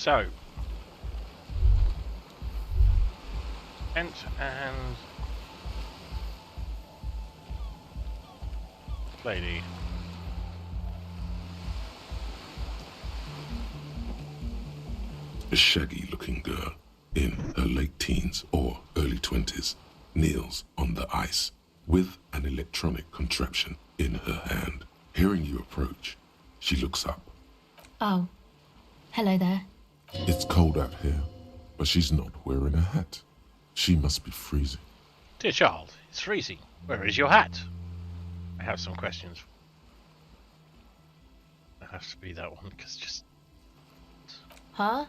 So, Kent and lady. A shaggy-looking girl in her late teens or early 20s kneels on the ice with an electronic contraption in her hand. Hearing you approach, she looks up. Oh, hello there. It's cold out here, but she's not wearing a hat. She must be freezing. Dear child, it's freezing. Where is your hat? I have some questions. It has to be that one, because just... Huh?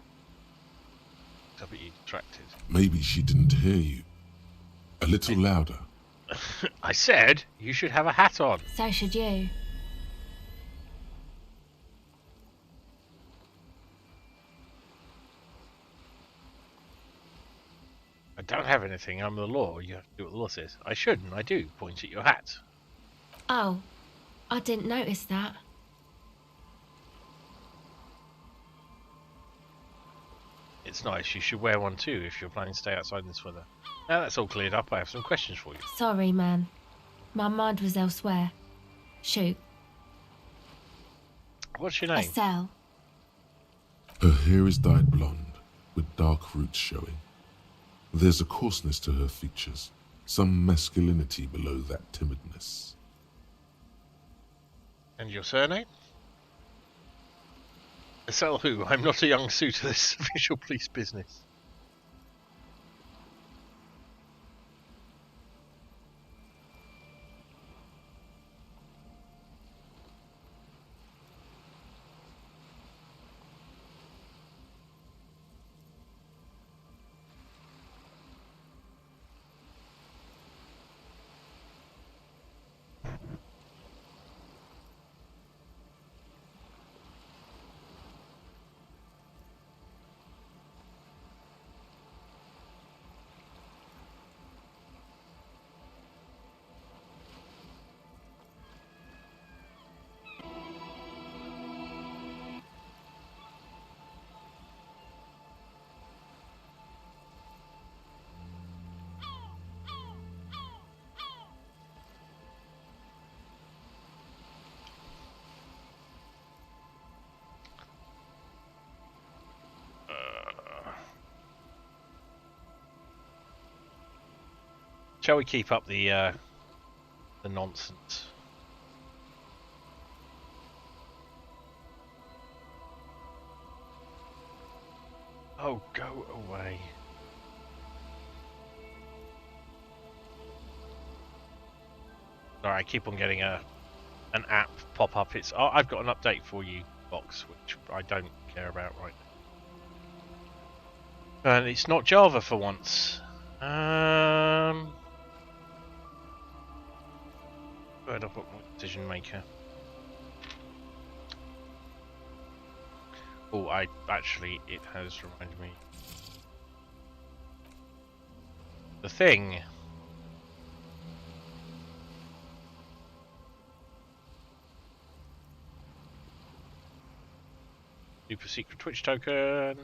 W distracted. Maybe she didn't hear you. A little louder. I said you should have a hat on. So should you. I don't have anything. I'm the law. You have to do what the law says. I should, and I do. Point at your hat. Oh, I didn't notice that. It's nice. You should wear one too if you're planning to stay outside in this weather. Now that's all cleared up, I have some questions for you. Sorry, man. My mind was elsewhere. Shoot. What's your name? Estelle. Her hair is dyed blonde, with dark roots showing. There's a coarseness to her features, some masculinity below that timidness. And your surname? Estelle who? I'm not a young suit to this official police business. Shall we keep up the nonsense? Oh, go away. Sorry, I keep on getting an app pop up. It's I've got an update for you box, which I don't care about right now. And it's not Java for once. Where'd I put my decision maker? Oh, it has reminded me. The thing. Super secret Twitch token.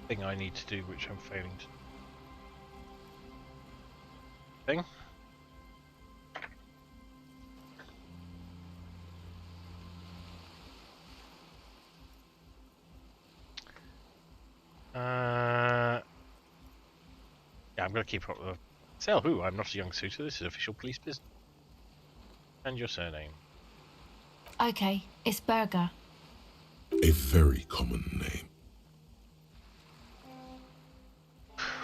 Thing I need to do, which I'm failing to do. Thing. Yeah, I'm going to keep up with Sale who? I'm not a young suitor. This is official police business. And your surname? Okay, it's Berger. A very common name.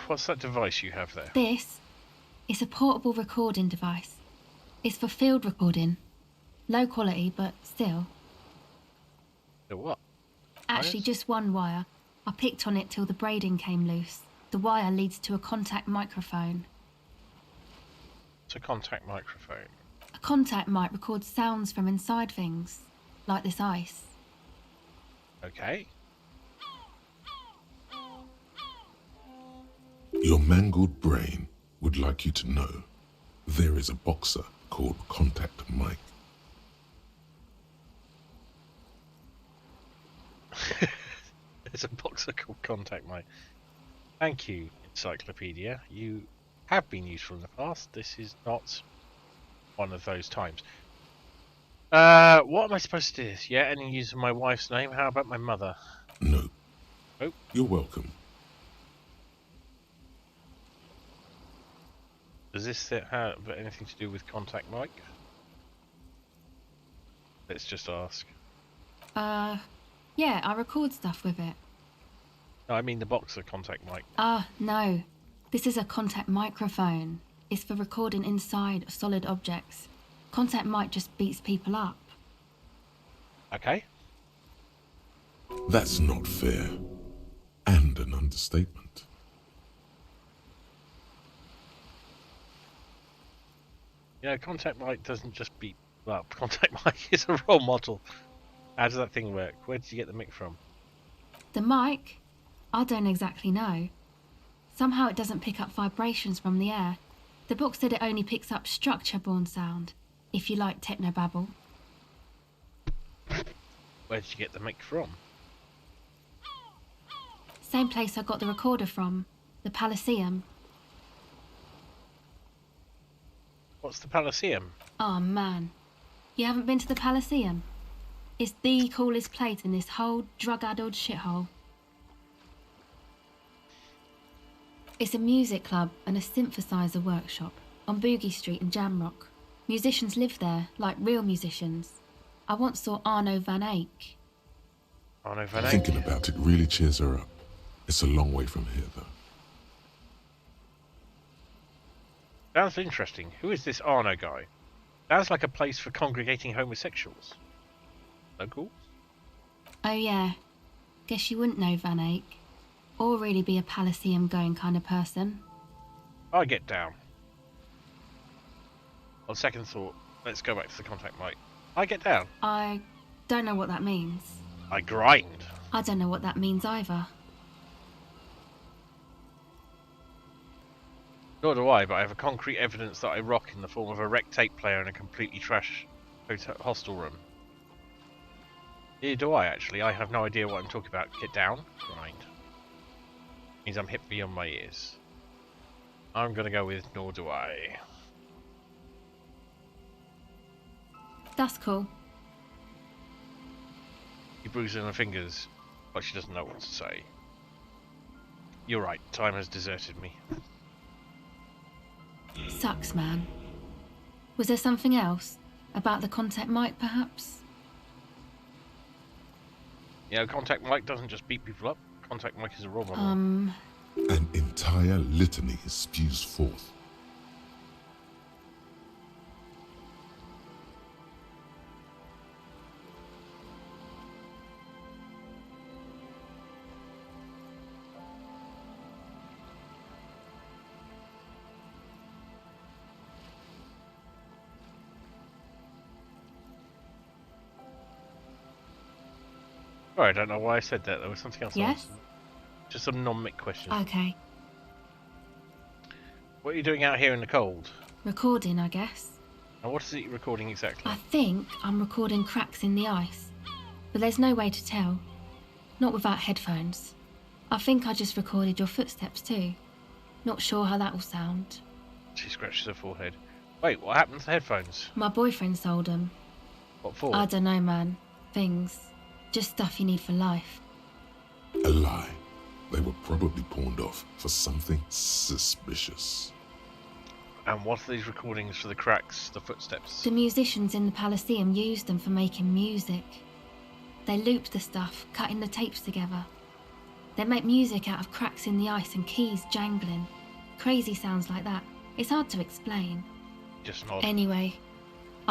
What's that device you have there? This is a portable recording device. It's for field recording. Low quality, but still. So what? Actually, Wires? just one wire. I picked on it till the braiding came loose. The wire leads to a contact microphone. It's a contact microphone. A contact mic records sounds from inside things, like this ice. Okay. Your mangled brain would like you to know there is a boxer called Contact Mike. There's a boxer called Contact Mike. Thank you, Encyclopedia. You have been useful in the past. This is not one of those times. What am I supposed to do? Yeah, any use of my wife's name? How about my mother? No. Oh. You're welcome. Does this have anything to do with Contact Mike? Let's just ask. Yeah, I record stuff with it. No, I mean the boxer Contact Mike. No. This is a contact microphone. It's for recording inside solid objects. Contact mic just beats people up. Okay. That's not fair. And an understatement. Yeah, Contact Mike doesn't just beat... Well, Contact Mike is a role model. How does that thing work? Where did you get the mic from? The mic? I don't exactly know. Somehow it doesn't pick up vibrations from the air. The book said it only picks up structure-borne sound, if you like technobabble. Where did you get the mic from? Same place I got the recorder from, the Palaceum. What's the Palaceum? Oh man, you haven't been to the Palaceum? It's the coolest place in this whole drug-addled shithole. It's a music club and a synthesizer workshop on Boogie Street in Jamrock. Musicians live there, like real musicians. I once saw Arno van Eyck. Arno van Eyck? Thinking about it really cheers her up. It's a long way from here, though. Sounds interesting. Who is this Arno guy? Sounds like a place for congregating homosexuals. Local? Oh yeah, guess you wouldn't know Van Eyck. Or really be a Palaceum going kind of person. I get down. On second thought, let's go back to the Contact Mike. I get down. I don't know what that means. I grind. I don't know what that means either. Nor do I, but I have a concrete evidence that I rock in the form of a wrecked tape player in a completely trash hostel room. Neither do I, actually. I have no idea what I'm talking about. Get down. Grind. Means I'm hip beyond my ears. I'm gonna go with nor do I. That's cool. She bruising her fingers, but she doesn't know what to say. You're right, time has deserted me. Sucks, man. Was there something else? About the Contact Mike, perhaps? Yeah, Contact Mike doesn't just beat people up. Contact Mike is a role model. An entire litany spews forth. Sorry, I don't know why I said that. There was something else. Yes? Just some non-mic questions. Okay. What are you doing out here in the cold? Recording, I guess. And what is it you're recording exactly? I think I'm recording cracks in the ice. But there's no way to tell. Not without headphones. I think I just recorded your footsteps too. Not sure how that will sound. She scratches her forehead. Wait, what happened to the headphones? My boyfriend sold them. What for? I don't know, man. Things. Just stuff you need for life. A lie. They were probably pawned off for something suspicious. And what are these recordings for the cracks, the footsteps? The musicians in the Palaceum used them for making music. They looped the stuff, cutting the tapes together. They make music out of cracks in the ice and keys jangling. Crazy sounds like that. It's hard to explain. Just nod. Anyway,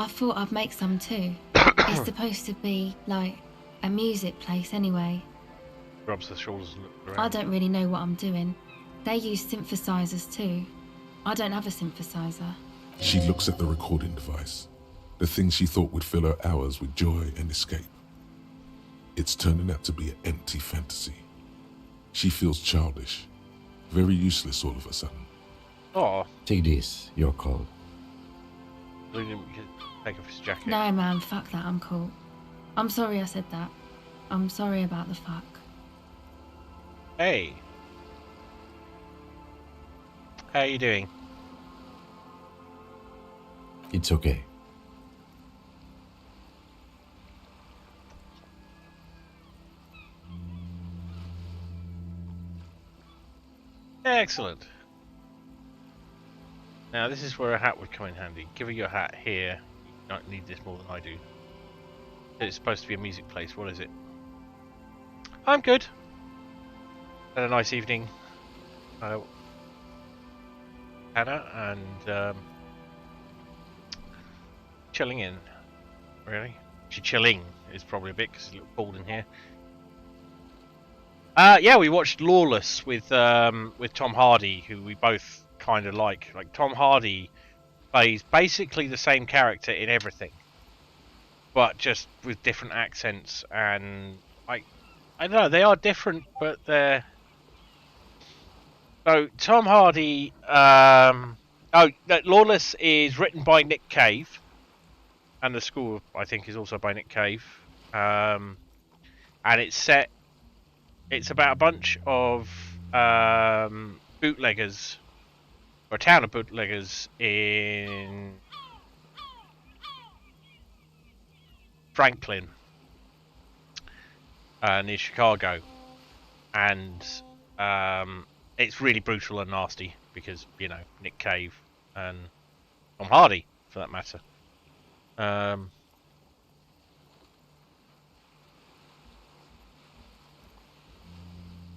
I thought I'd make some too. It's supposed to be, like, a music place anyway. Rubs the shoulders and looks around. I don't really know what I'm doing. They use synthesizers too. I don't have a synthesizer. She looks at the recording device, the thing she thought would fill her hours with joy and escape. It's turning out to be an empty fantasy. She feels childish, very useless all of a sudden. Oh, Take this, your call. William could take off his jacket. No, man, fuck that, I'm cool. I'm sorry I said that. I'm sorry about the fuck. Hey. How are you doing? It's okay. Excellent. Now this is where a hat would come in handy. Give her your hat here. You don't need this more than I do. It's supposed to be a music place. What is it? I'm good. Had a nice evening. Hannah and chilling in. Really? She chilling is probably a bit because it's a little cold in here. Yeah, we watched Lawless with Tom Hardy, who we both kind of like. Like Tom Hardy plays basically the same character in everything, but just with different accents, and I don't know, they are different, but they're. So Tom Hardy, Lawless is written by Nick Cave, and the score I think is also by Nick Cave, and it's set. It's about a bunch of bootleggers, or a town of bootleggers in Franklin, near Chicago, and it's really brutal and nasty because, you know, Nick Cave and Tom Hardy, for that matter.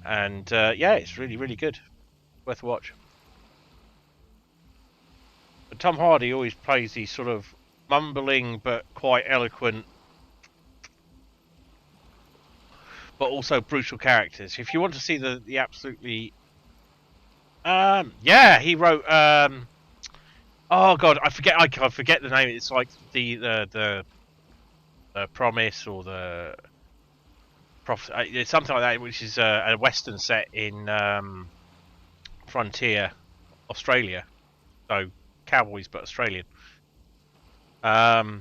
And yeah, it's really, really good. Worth a watch. But Tom Hardy always plays these sort of mumbling but quite eloquent, but also brutal characters. If you want to see the absolutely, yeah, he wrote. Oh God, I forget the name. It's like the Promise or the. It's something like that, which is a western set in frontier Australia, so cowboys but Australian. So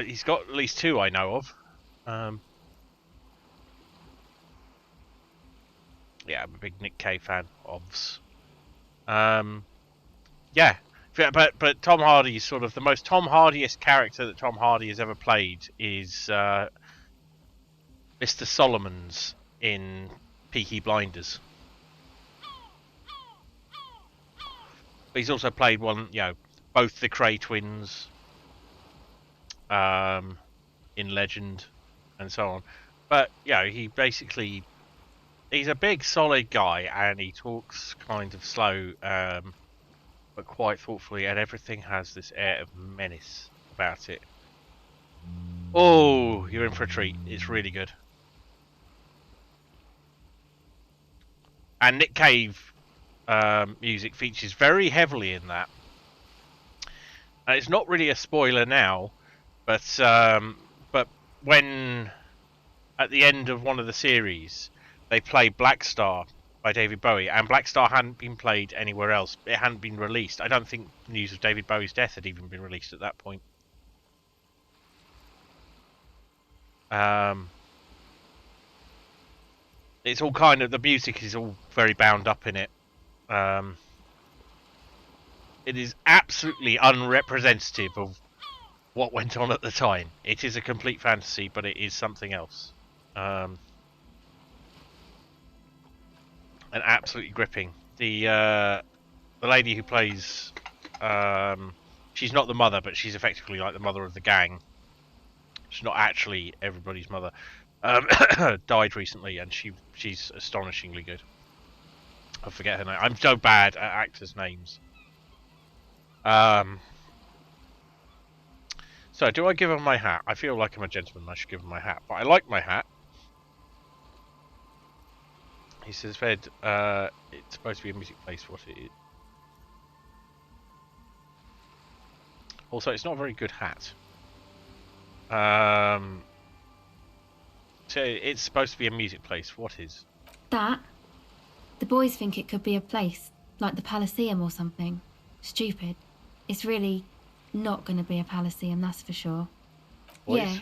he's got at least two I know of. Yeah, I'm a big Nick Cave fan, obvs. Yeah. But Tom Hardy is sort of the most Tom Hardiest character that Tom Hardy has ever played is Mr. Solomons in Peaky Blinders. But he's also played both the Cray twins in Legend and so on. But he's a big solid guy and he talks kind of slow. But quite thoughtfully, and everything has this air of menace about it. Oh, you're in for a treat. It's really good. And Nick Cave music features very heavily in that. And it's not really a spoiler now, but when at the end of one of the series they play Black Star by David Bowie, and Black Star hadn't been played anywhere else. It hadn't been released. I don't think news of David Bowie's death had even been released at that point. It's all kind of, the music is all very bound up in it. It is absolutely unrepresentative of what went on at the time. It is a complete fantasy, but it is something else. And absolutely gripping. The lady who plays, she's not the mother, but she's effectively like the mother of the gang. She's not actually everybody's mother. Died recently, and she's astonishingly good. I forget her name. I'm so bad at actors' names. So, do I give him my hat? I feel like I'm a gentleman. I should give him my hat. But I like my hat. He says, Fed, it's supposed to be a music place. What it is. Also, it's not a very good hat. So it's supposed to be a music place. What is? That? The boys think it could be a place, like the Palaceum or something. Stupid. It's really not going to be a Palaceum, that's for sure. Boys? Yeah.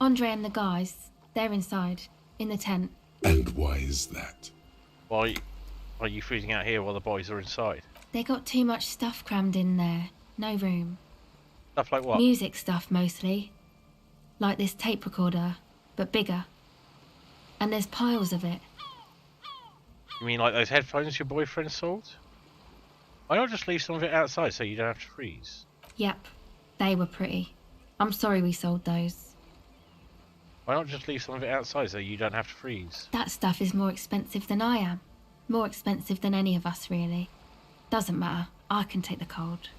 Andre and the guys, they're inside, in the tent. And why is that? Why are you freezing out here while the boys are inside? They got too much stuff crammed in there. No room. Stuff like what? Music stuff, mostly. Like this tape recorder, but bigger. And there's piles of it. You mean like those headphones your boyfriend sold? Why not just leave some of it outside so you don't have to freeze? Yep, they were pretty. I'm sorry we sold those. Why not just leave some of it outside so you don't have to freeze? That stuff is more expensive than I am. More expensive than any of us, really. Doesn't matter. I can take the cold.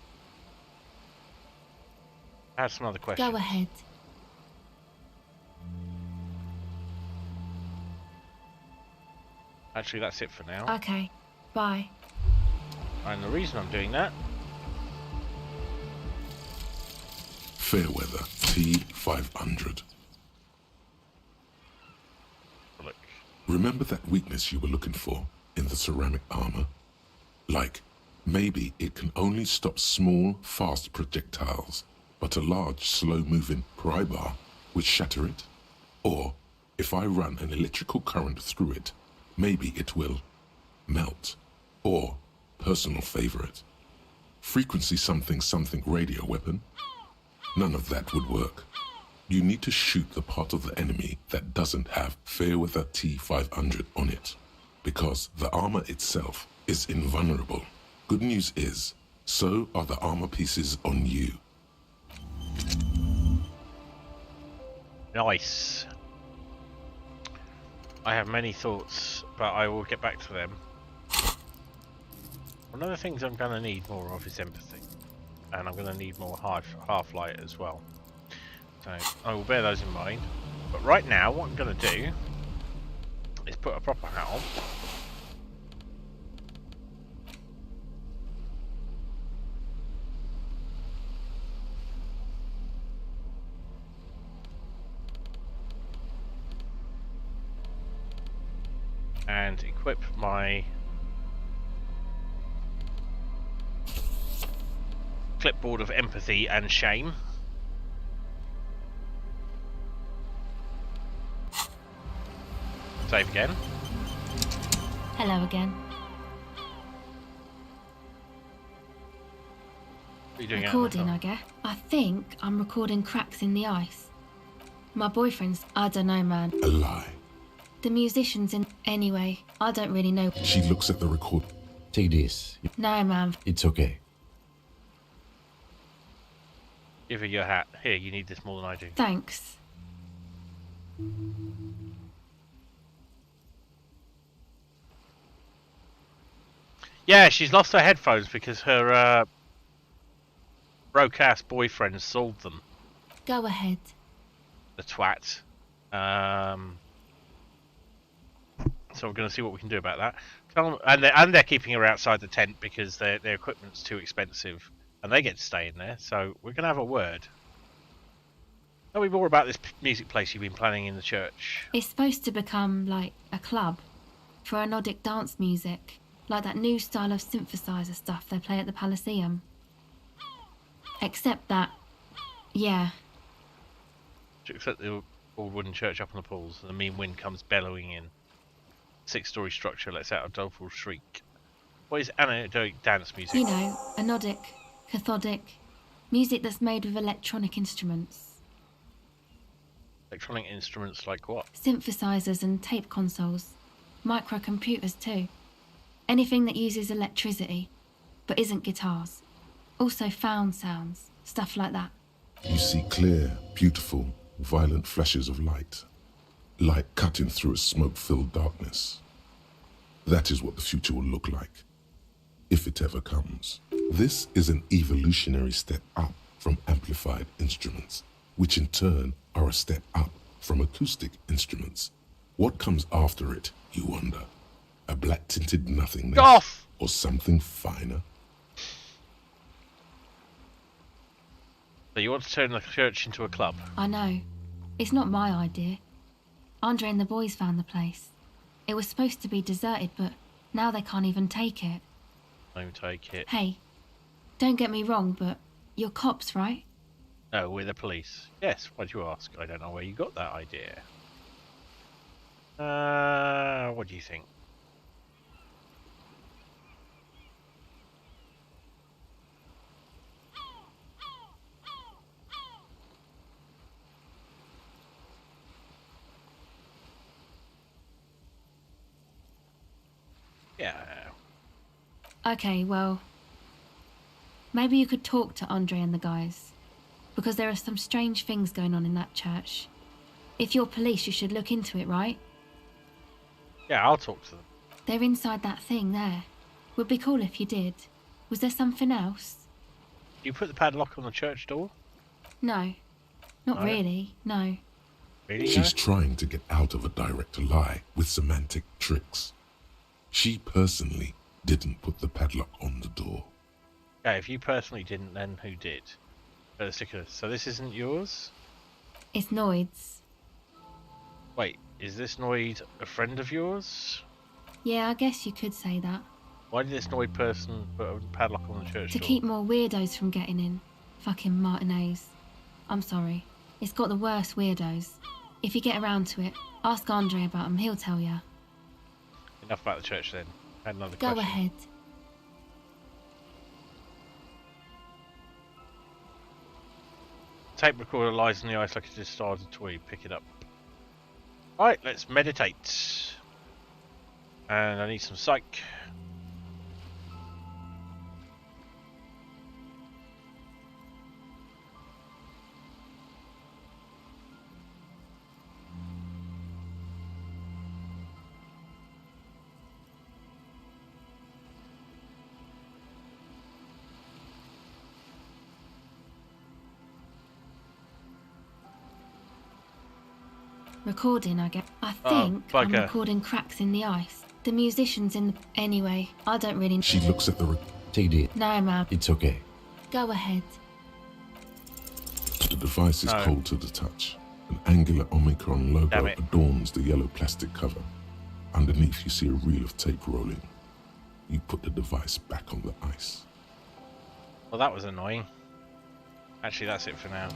I have some other questions. Go ahead. Actually, that's it for now. Okay, bye. And the reason I'm doing that... Fairweather T500. Look. Remember that weakness you were looking for in the ceramic armor? Like, maybe it can only stop small, fast projectiles, but a large, slow-moving pry bar would shatter it? Or, if I run an electrical current through it, maybe it will melt. Or, personal favorite, frequency something something radio weapon? None of that would work. You need to shoot the part of the enemy that doesn't have Fairweather T500 on it, because the armor itself is invulnerable. Good news is, so are the armor pieces on you. Nice. I have many thoughts, but I will get back to them. One of the things I'm going to need more of is empathy. And I'm going to need more half-light as well. So I will bear those in mind. But right now, what I'm going to do is put a proper hat on. And equip my clipboard of empathy and shame. Save again. Hello again. What are you doing Recording, I guess. I think I'm recording cracks in the ice. My boyfriend's, I don't know, man. A lie. The musician's in. Anyway, I don't really know. She looks at the record. Take this. No, man. It's okay. Give her your hat. Here, you need this more than I do. Thanks. Yeah, she's lost her headphones because her broke-ass boyfriend sold them. Go ahead. The twat. So we're going to see what we can do about that. Tell them, and they're keeping her outside the tent because their equipment's too expensive, and they get to stay in there. So we're going to have a word. Tell me more about this music place you've been planning in the church. It's supposed to become like a club for Nordic dance music, like that new style of synthesizer stuff they play at the Palaceum. Except that, yeah. Except the old wooden church up on the pools, and the mean wind comes bellowing in. 6-story structure lets out a doleful shriek. What is anecdote dance music? You know, anodic, cathodic, music that's made with electronic instruments. Electronic instruments like what? Synthesizers and tape consoles. Microcomputers too. Anything that uses electricity, but isn't guitars. Also found sounds, stuff like that. You see clear, beautiful, violent flashes of light. Light cutting through a smoke-filled darkness. That is what the future will look like, if it ever comes. This is an evolutionary step up from amplified instruments, which in turn are a step up from acoustic instruments. What comes after it, you wonder? A black-tinted nothingness? Off! Or something finer? So you want to turn the church into a club? I know. It's not my idea. Andre and the boys found the place. It was supposed to be deserted, but now they can't even take it. Don't take it. Hey, don't get me wrong, but you're cops, right? No, we're the police. Yes, why'd you ask? I don't know where you got that idea. What do you think? Yeah. Okay, well, maybe you could talk to Andre and the guys, because there are some strange things going on in that church. If you're police, you should look into it, right? Yeah, I'll talk to them. They're inside that thing there. Would be cool if you did. Was there something else? Do you put the padlock on the church door? No. Not No? really, no. Really? She's trying to get out of a direct lie with semantic tricks. She personally didn't put the padlock on the door. Okay, if you personally didn't, then who did? The sticker. So this isn't yours? It's Noid's. Wait, is this Noid a friend of yours? Yeah, I guess you could say that. Why did this Noid person put a padlock on the church To door? keep more weirdos from getting in. Fucking Martinaise. I'm sorry. It's got the worst weirdos. If you get around to it, ask Andre about them, he'll tell ya. Enough about the church then. I had another Go question. ahead. Tape recorder lies on the ice like a discarded toy. Pick it up. Alright, let's meditate. And I need some psych. Recording, I guess. I think I'm bugger. recording cracks in the ice. The musicians in the... Anyway, I don't really... She looks at the Take the... No, man. It's okay. Go ahead. The device is No. cold to the touch. An angular Omicron Damn logo it. adorns the yellow plastic cover. Underneath you see a reel of tape rolling. You put the device back on the ice. Well, that was annoying. Actually, that's it for now.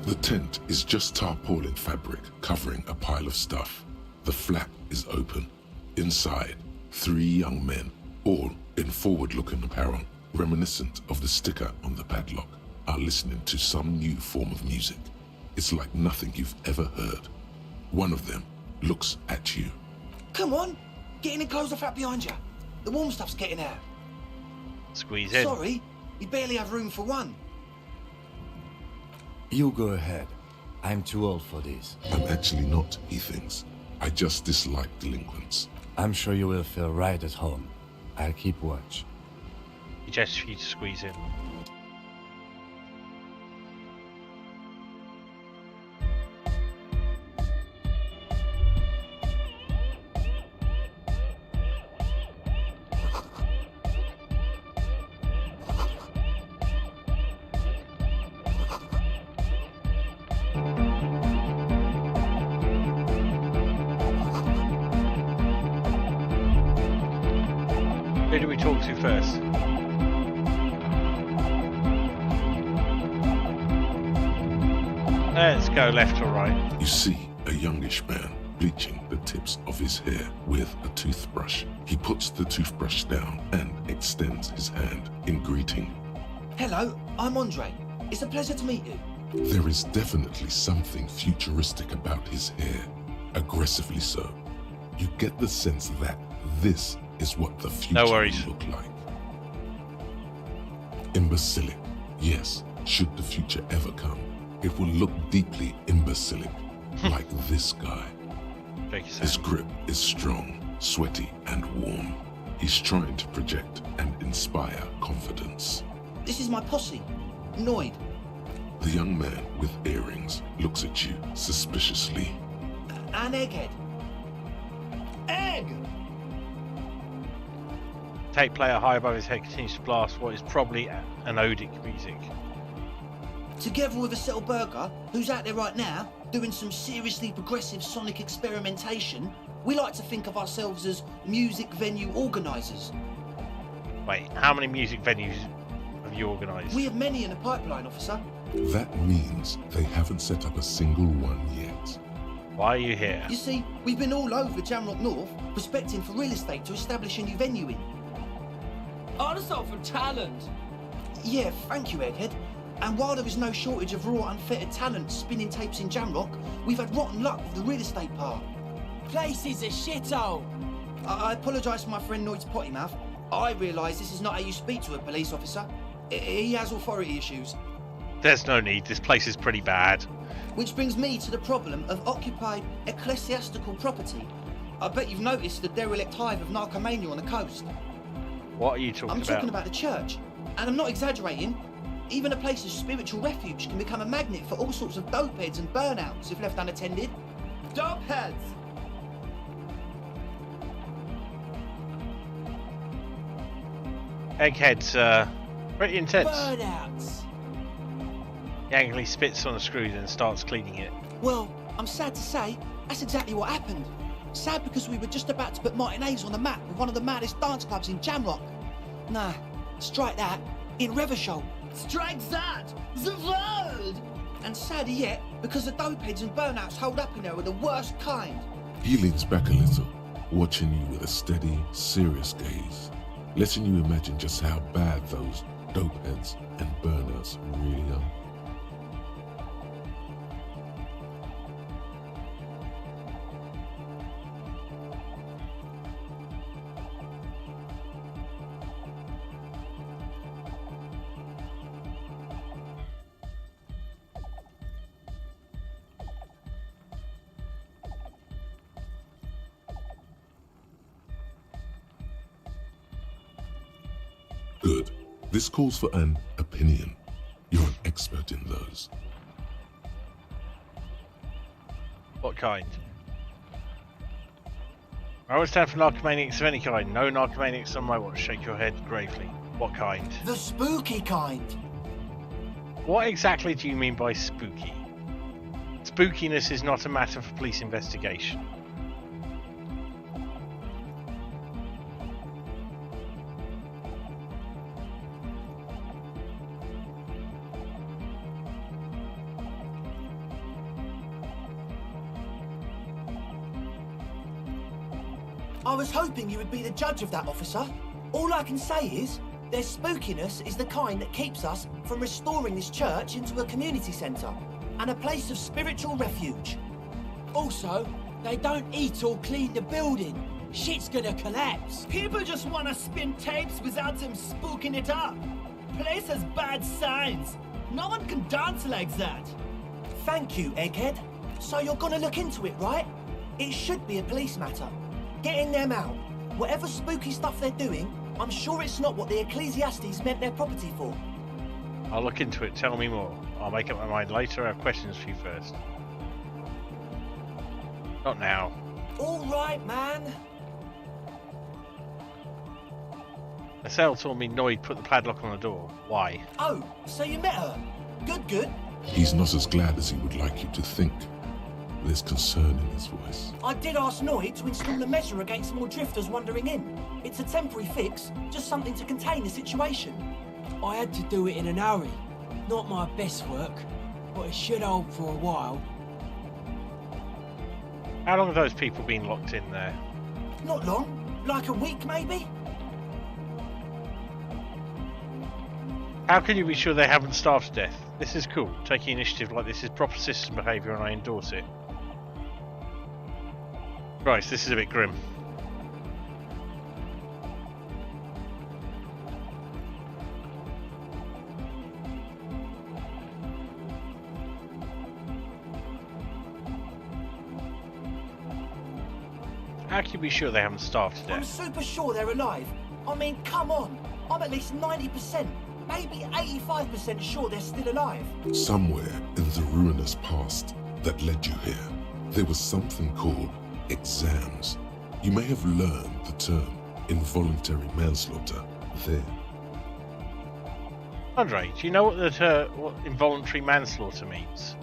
The tent is just tarpaulin fabric covering a pile of stuff. The flap is open. Inside, 3 young men, all in forward-looking apparel, reminiscent of the sticker on the padlock, are listening to some new form of music. It's like nothing you've ever heard. One of them looks at you. Come on, get in and close the flap behind you. The warm stuff's getting out. Squeeze in. Sorry, we barely have room for one. You go ahead. I'm too old for this. I'm actually not, he thinks. I just dislike delinquents. I'm sure you will feel right at home. I'll keep watch. He gestures for you to squeeze in. Who do we talk to first? Let's go left or right. You see a youngish man bleaching the tips of his hair with a toothbrush. He puts the toothbrush down and extends his hand in greeting. Hello, I'm Andre. It's a pleasure to meet you. There is definitely something futuristic about his hair, aggressively so. You get the sense that this is what the future No worries. will look like. Imbecilic, yes, should the future ever come, it will look deeply imbecilic, like this guy. Shake his His hand. grip is strong, sweaty and warm. He's trying to project and inspire confidence. This is my posse, Noid. The young man with earrings looks at you suspiciously. And Egghead. Egg! Tape player high above his head continues to blast what is probably anodic music. Together with a Settle Burger, who's out there right now, doing some seriously progressive sonic experimentation, we like to think of ourselves as music venue organisers. Wait, how many music venues have you organised? We have many in the pipeline, officer. That means they haven't set up a single one yet. Why are you here? You see, we've been all over Jamrock North, prospecting for real estate to establish a new venue in. Also for talent. Yeah, thank you, Egghead. And while there is no shortage of raw, unfettered talent spinning tapes in Jamrock, we've had rotten luck with the real estate part. Place is a shithole. I apologise for my friend Noid's potty mouth. I realise this is not how you speak to a police officer. He has authority issues. There's no need, this place is pretty bad. Which brings me to the problem of occupied ecclesiastical property. I bet you've noticed the derelict hive of narcomania on the coast. What are you talking about? I'm talking about the church. And I'm not exaggerating. Even a place of spiritual refuge can become a magnet for all sorts of dopeheads and burnouts if left unattended. Dopeheads. Egghead's pretty intense. Burnouts. He angrily spits on a screw and starts cleaning it. Well, I'm sad to say, that's exactly what happened. Sad because we were just about to put Martinaise on the map with one of the maddest dance clubs in Jamrock. Nah, strike that, in Revershoal. Strike that! The world! And sadder yet, because the dopeheads and burnouts holed up in there are the worst kind. He leans back a little, watching you with a steady, serious gaze, letting you imagine just how bad those dopeheads and burnouts really are. Good. This calls for an opinion. You're an expert in those. What kind? I always stand for narcomaniacs of any kind. No narcomaniacs on my watch. Shake your head gravely. What kind? The spooky kind. What exactly do you mean by spooky? Spookiness is not a matter for police investigation. I was hoping you would be the judge of that, officer. All I can say is, their spookiness is the kind that keeps us from restoring this church into a community centre and a place of spiritual refuge. Also, they don't eat or clean the building. Shit's gonna collapse. People just wanna spin tapes without them spooking it up. Place has bad signs. No one can dance like that. Thank you, Egghead. So you're gonna look into it, right? It should be a police matter. Getting them out. Whatever spooky stuff they're doing, I'm sure it's not what the Ecclesiastes meant their property for. I'll look into it. Tell me more. I'll make up my mind later. I have questions for you first. Not now. All right, man. Estelle told me Noid put the padlock on the door. Why? Oh, so you met her. Good, good. He's not as glad as he would like you to think. There's concern in his voice. I did ask Noid to install a measure against more drifters wandering in. It's a temporary fix, just something to contain the situation. I had to do it in an hurry. Not my best work, but it should hold for a while. How long have those people been locked in there? Not long. Like a week, maybe? How can you be sure they haven't starved to death? This is cool. Taking initiative like this is proper citizen behaviour and I endorse it. Christ, this is a bit grim. How can you be sure they haven't starved to I'm death? super sure they're alive. I mean, come on. I'm at least 90%, maybe 85% sure they're still alive. Somewhere in the ruinous past that led you here, there was something called exams. You may have learned the term involuntary manslaughter there. Andre, do you know what involuntary manslaughter means?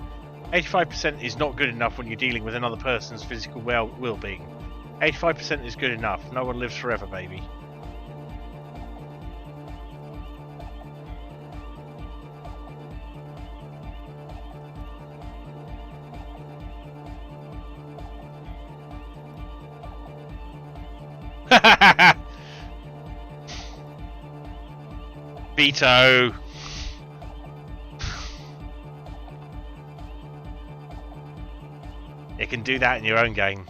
85% is not good enough when you're dealing with another person's physical well-being. 85% is good enough. No one lives forever, baby. Veto. You can do that in your own game.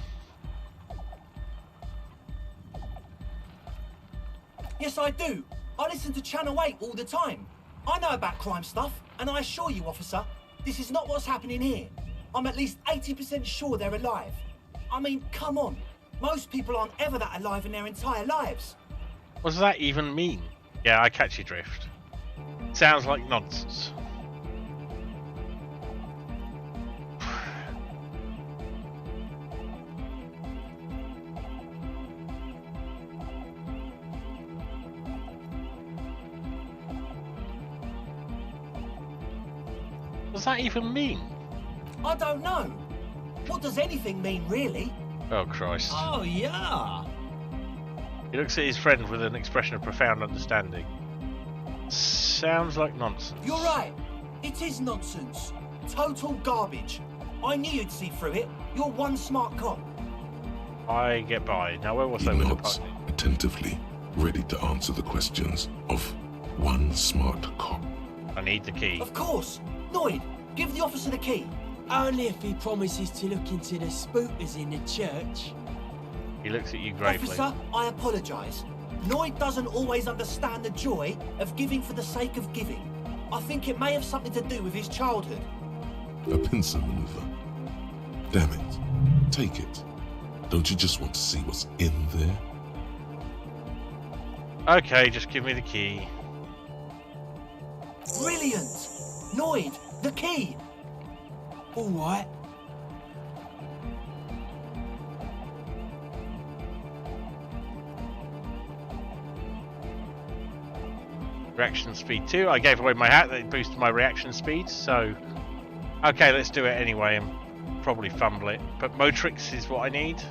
Yes, I do. I listen to Channel 8 all the time. I know about crime stuff, and I assure you, officer, this is not what's happening here. I'm at least 80% sure they're alive. I mean, come on. Most people aren't ever that alive in their entire lives. What does that even mean? Yeah, I catch your drift. Sounds like nonsense. What does that even mean? I don't know. What does anything mean, really? Oh, Christ. Oh, yeah. He looks at his friend with an expression of profound understanding. Sounds like nonsense. You're right. It is nonsense. Total garbage. I knew you'd see through it. You're one smart cop. I get by. Now where was I He with the nods party? attentively, ready to answer the questions of one smart cop. I need the key. Of course. Noid, give the officer the key. Only if he promises to look into the spookers in the church. He looks at you gravely. Officer, I apologise. Noid doesn't always understand the joy of giving for the sake of giving. I think it may have something to do with his childhood. A pincer maneuver. Damn it. Take it. Don't you just want to see what's in there? Okay, just give me the key. Brilliant! Noid, the key! All right. Reaction speed 2. I gave away my hat, that boosted my reaction speed, so... Okay, let's do it anyway and probably fumble it. But Motrix is what I need.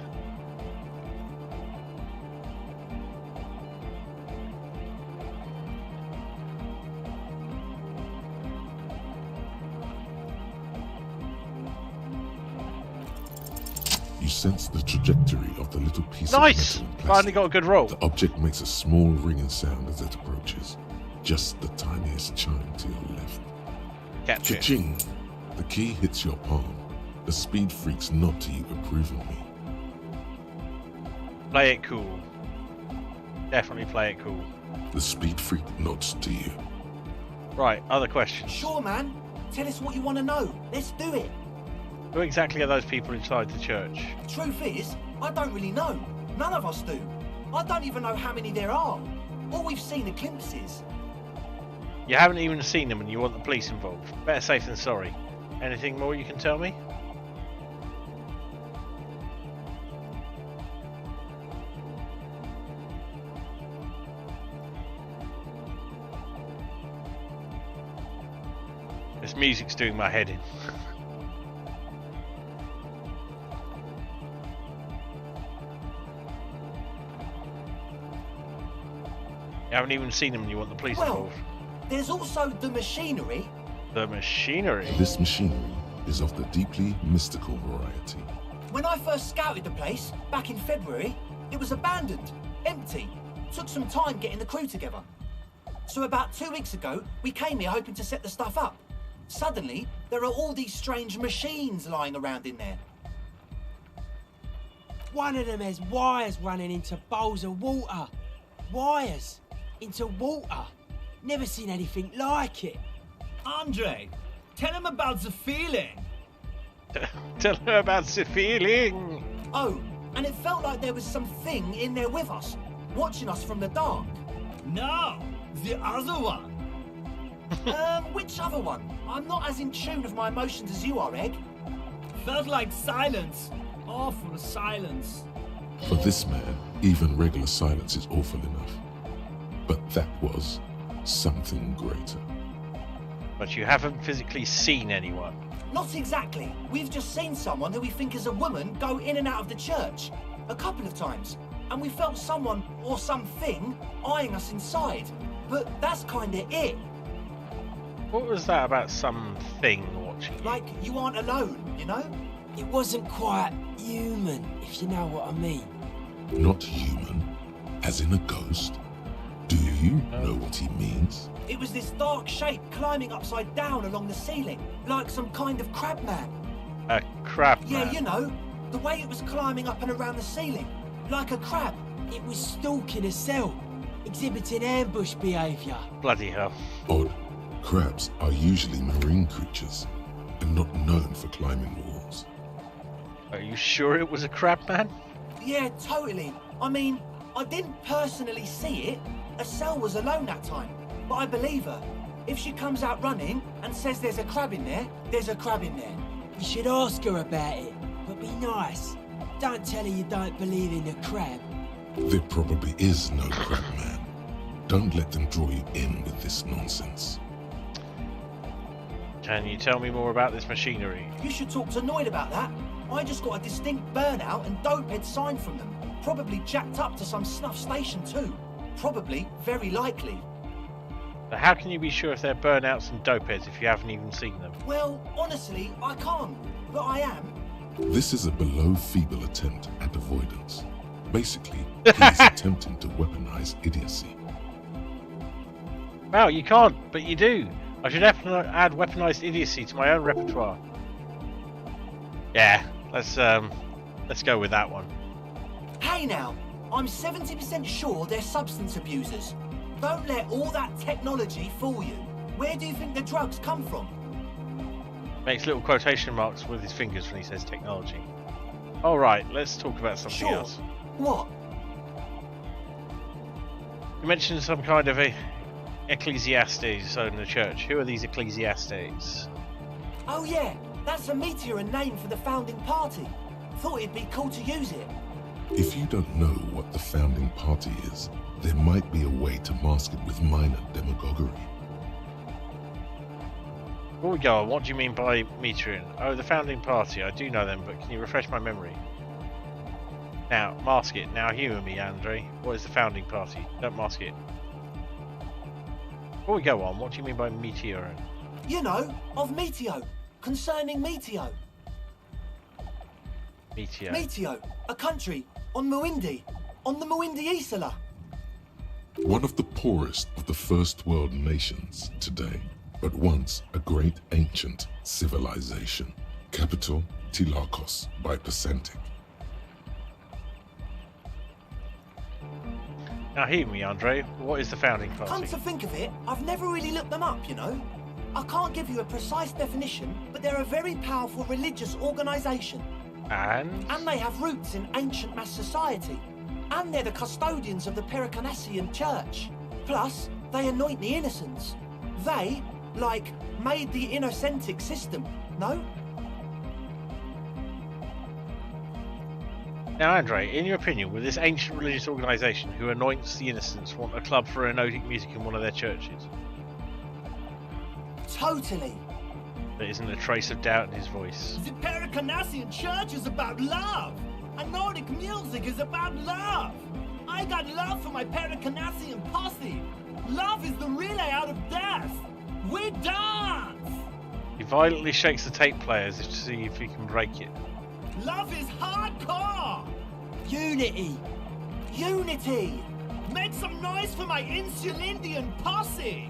You sense the trajectory of the little piece Nice! of metal and Finally plastic. got a good roll. The object makes a small ringing sound as it approaches. Just the tiniest chime to your left. Catch it. Cha-ching! The key hits your palm. The speed freaks nod to you approvingly. Play it cool. Definitely play it cool. The speed freak nods to you. Right, other questions. Sure, man. Tell us what you want to know. Let's do it. Who exactly are those people inside the church? Truth is, I don't really know. None of us do. I don't even know how many there are. All we've seen are glimpses. You haven't even seen them and you want the police involved. Better safe than sorry. Anything more you can tell me? This music's doing my head in. You haven't even seen them and you want the police Well, involved. there's also the machinery. The machinery. This machinery is of the deeply mystical variety. When I first scouted the place, back in February, it was abandoned, empty. Took some time getting the crew together. So about 2 weeks ago, we came here hoping to set the stuff up. Suddenly, there are all these strange machines lying around in there. One of them has wires running into bowls of water. Wires into water. Never seen anything like it. Andre, tell him about the feeling. Tell her about the feeling. Oh, and it felt like there was something in there with us, watching us from the dark. No, the other one. Which other one? I'm not as in tune with my emotions as you are, Egg. Felt like silence. Awful silence. For this man, even regular silence is awful enough. But that was something greater. But you haven't physically seen anyone. Not exactly. We've just seen someone who we think is a woman go in and out of the church a couple of times. And we felt someone or something eyeing us inside. But that's kinda it. What was that about something watching you? Like you aren't alone, you know? It wasn't quite human, if you know what I mean. Not human, as in a ghost. Do you know what he means? It was this dark shape climbing upside down along the ceiling, like some kind of crab man. A crab Yeah, man. you know, the way it was climbing up and around the ceiling, like a crab. It was stalking a cell, exhibiting ambush behaviour. Bloody hell. Odd. Crabs are usually marine creatures and not known for climbing walls. Are you sure it was a crab man? Yeah, totally. I mean, I didn't personally see it. Estelle was alone that time, but I believe her. If she comes out running and says there's a crab in there, there's a crab in there. You should ask her about it, but be nice. Don't tell her you don't believe in the crab. There probably is no crab man. Don't let them draw you in with this nonsense. Can you tell me more about this machinery? You should talk to Noid about that. I just got a distinct burnout and dopehead sign from them. Probably jacked up to some snuff station too. Probably, very likely. But how can you be sure if they're burnouts and dopeheads if you haven't even seen them? Well, honestly, I can't. But I am. This is a below feeble attempt at avoidance. Basically, he's attempting to weaponize idiocy. Well, you can't, but you do. I should add weaponized idiocy to my own repertoire. Yeah, let's go with that one. Hey now, I'm 70% sure they're substance abusers. Don't let all that technology fool you. Where do you think the drugs come from? Makes little quotation marks with his fingers when he says technology. Alright, let's talk about something Sure. else. What? You mentioned some kind of a ecclesiastes in the church. Who are these ecclesiastes? Oh yeah, that's a meteor name for the founding party. Thought it'd be cool to use it. If you don't know what the founding party is, there might be a way to mask it with minor demagoguery. Before we go on, what do you mean by meteorin? Oh, the founding party. I do know them, but can you refresh my memory? Now, mask it. Now humour me, Andre. What is the founding party? Don't mask it. Before we go on, what do you mean by meteorin? You know, of Meteo. Concerning Meteo. Meteo. Meteo, a country on Muindi. On the Muindi Isla. One of the poorest of the first world nations today, but once a great ancient civilization. Capital, Tilakos by Percentic. Now hear me, Andre. What is the founding Come party? to think of it, I've never really looked them up, you know. I can't give you a precise definition, but they're a very powerful religious organisation. And? And they have roots in ancient mass society. And they're the custodians of the Pericanassian Church. Plus, they anoint the innocents. They, like, made the Innocentic system, no? Now, Andre, in your opinion, would this ancient religious organisation who anoints the innocents want a club for anointing music in one of their churches? Totally. There isn't a trace of doubt in his voice. The Pericanassian Church is about love. And Nordic music is about love. I got love for my Pericanassian posse. Love is the relay out of death. We dance. He violently shakes the tape players to see if he can break it. Love is hardcore. Unity. Unity! Make some noise for my Insulindian posse.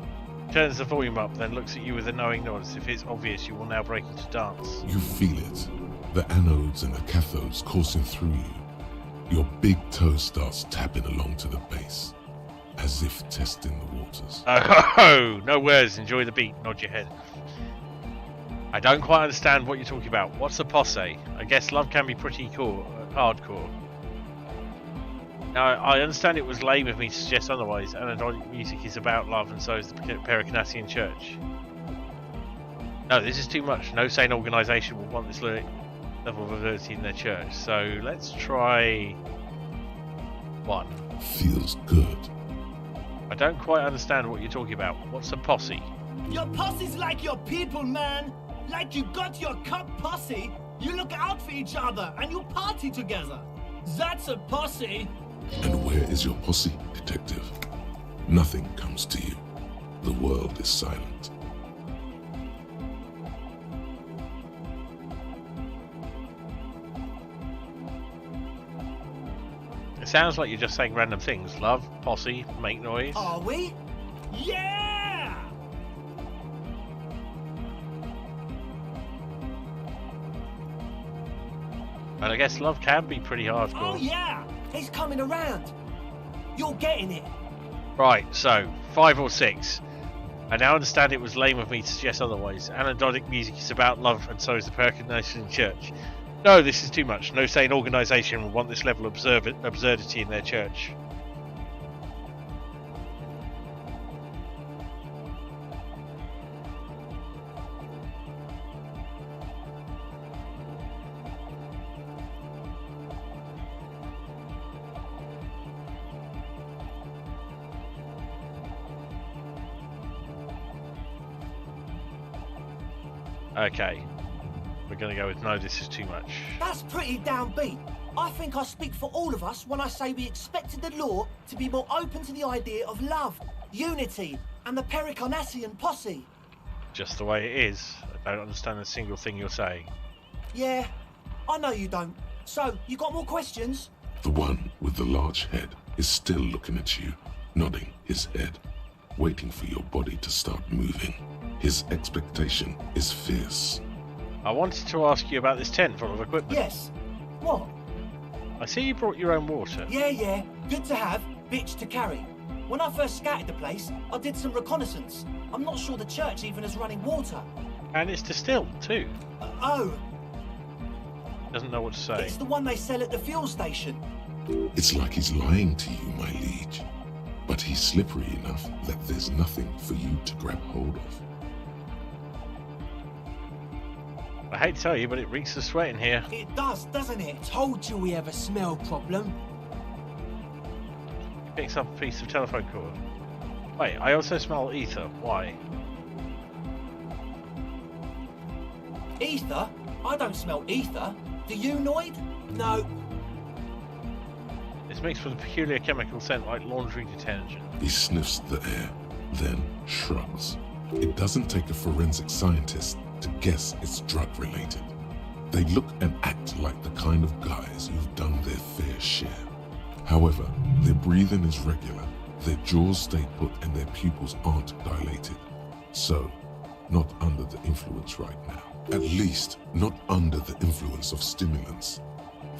Turns the volume up, then looks at you with a knowing nod as if it's obvious you will now break into dance. You feel it. The anodes and the cathodes coursing through you. Your big toe starts tapping along to the bass, as if testing the waters. Oh, no words, enjoy the beat, nod your head. I don't quite understand what you're talking about. What's a posse? I guess love can be pretty hardcore. Now, I understand it was lame of me to suggest otherwise. Anadonic music is about love, and so is the Pericanassian Church. No, this is too much. No sane organisation will want this level of ability in their church. So let's try 1. Feels good. I don't quite understand what you're talking about. What's a posse? Your posse's like your people, man. Like you got your cup posse. You look out for each other and you party together. That's a posse. And where is your posse, detective? Nothing comes to you. The world is silent. It sounds like you're just saying random things. Love, posse, make noise. Are we? Yeah! And I guess love can be pretty hardcore. Oh yeah! He's coming around. You're getting it. Right, so 5 or 6. I now understand it was lame of me to suggest otherwise. Anadonic music is about love, and so is the Pericanassian Church. No, this is too much. No sane organisation will want this level of absurdity in their church. Okay. We're going to go with no, this is too much. That's pretty downbeat. I think I speak for all of us when I say we expected the law to be more open to the idea of love, unity, and the Pericanassian posse. Just the way it is. I don't understand a single thing you're saying. Yeah, I know you don't. So, you got more questions? The one with the large head is still looking at you, nodding his head, waiting for your body to start moving. His expectation is fierce. I wanted to ask you about this tent full of equipment. Yes. What? I see you brought your own water. Yeah. Good to have, bitch to carry. When I first scouted the place, I did some reconnaissance. I'm not sure the church even has running water. And it's distilled, too. Oh, Doesn't know what to say. it's the one they sell at the fuel station. It's like he's lying to you, my liege. But he's slippery enough that there's nothing for you to grab hold of. I hate to tell you, but it reeks of sweat in here. It does, doesn't it? Told you we have a smell problem. Picks up a piece of telephone cord. Wait, I also smell ether. Why? Ether? I don't smell ether. Do you, Noid? No. It's mixed with a peculiar chemical scent like laundry detergent. He sniffs the air, then shrugs. It doesn't take a forensic scientist to guess it's drug-related. They look and act like the kind of guys who've done their fair share. However, their breathing is regular, their jaws stay put, and their pupils aren't dilated. So, not under the influence right now. At least, not under the influence of stimulants.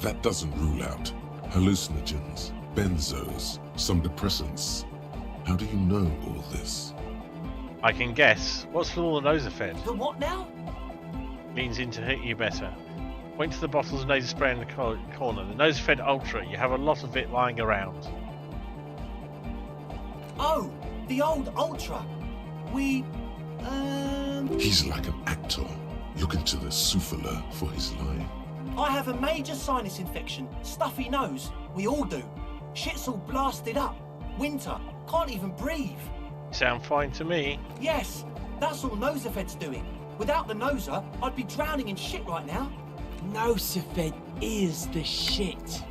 That doesn't rule out hallucinogens, benzos, some depressants. How do you know all this? I can guess. What's with all the Nosafed? The what now? Means in to hit you better. Point to the bottles of nasal spray in the corner. The Nosafed Ultra. You have a lot of it lying around. Oh, the old Ultra. He's like an actor, looking to the souffleur for his line. I have a major sinus infection, stuffy nose. We all do. Shit's all blasted up. Winter. Can't even breathe. Sound fine to me. Yes, that's all Nosafed's doing. Without the Noser, I'd be drowning in shit right now. Nosafed is the shit.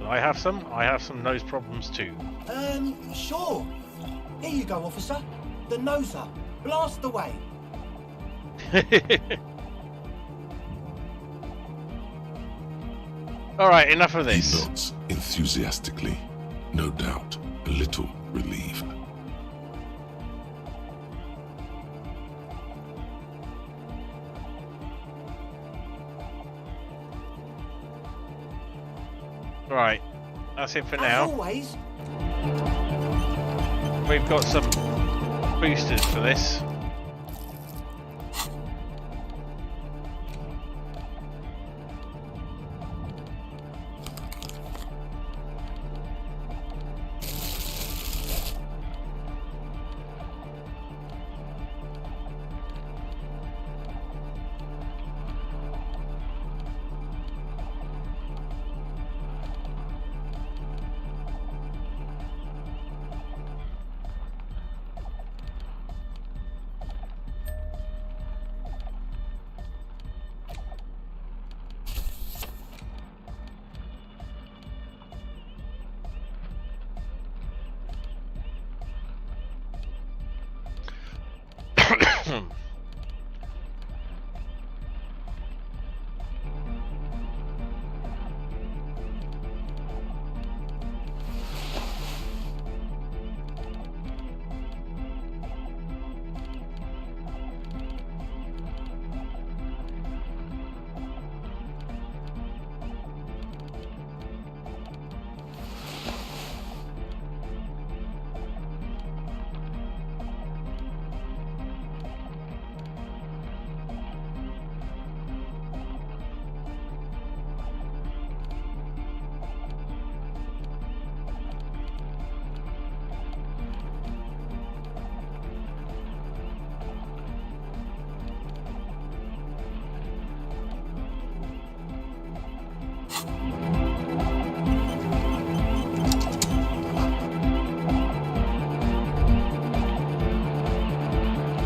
I have some nose problems too. Sure. Here you go, officer. The Noser. Blast away. Alright, enough of He this. nods enthusiastically, no doubt a little relieved. Right, that's it for As now. always, We've got some boosters for this.